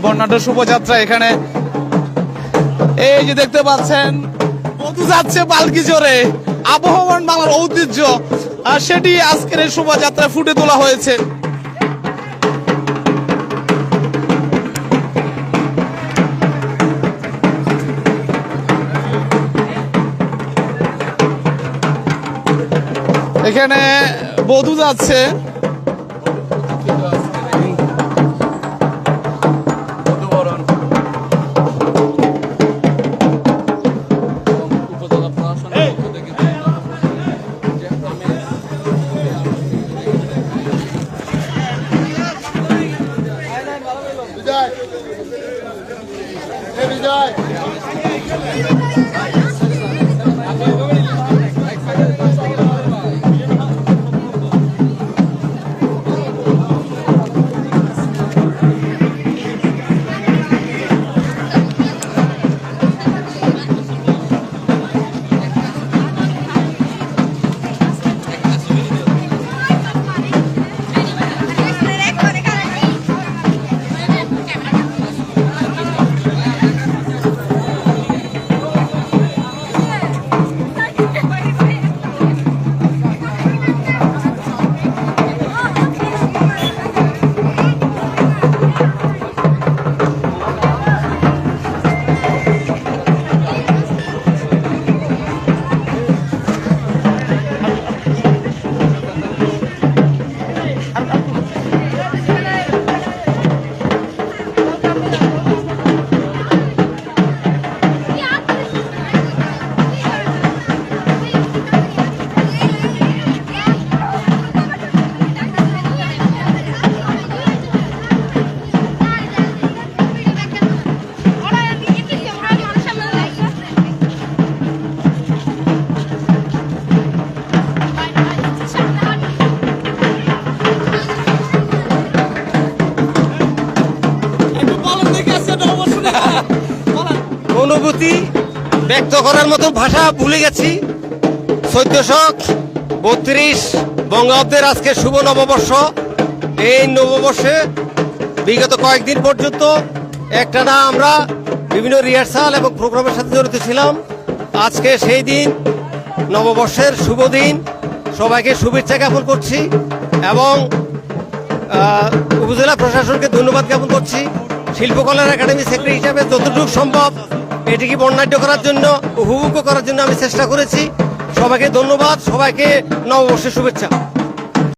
বর্ণাঢ্য শোভাযাত্রা এখানে এই যে দেখতে পাচ্ছেন বধূ যাচ্ছে পালকি চড়ে, আবহমান বাংলার ঐতিহ্য আর সেটি আজকের এই শোভাযাত্রায় ফুটে তোলা হয়েছে। এখানে বধূ যাচ্ছে অনুভূতি ব্যক্ত করার মতো ভাষা ভুলে গেছি। 1432 বঙ্গাব্দের আজকে শুভ নববর্ষ। এই নববর্ষে বিগত কয়েকদিন পর্যন্ত একটানা আমরা বিভিন্ন রিহার্সাল এবং প্রোগ্রামের সাথে জড়িত ছিলাম। আজকে সেই দিন, নববর্ষের শুভ দিন। সবাইকে শুভেচ্ছা জ্ঞাপন করছি এবং উপজেলা প্রশাসনকে ধন্যবাদ জ্ঞাপন করছি। শিল্পকলা একাডেমি সেক্রেটারি হিসাবে যতটুকু সম্ভব এটিকে বর্ণাঢ্য করার জন্য, উপভোগ্য করার জন্য আমি চেষ্টা করেছি। সবাইকে ধন্যবাদ, সবাইকে নববর্ষের শুভেচ্ছা।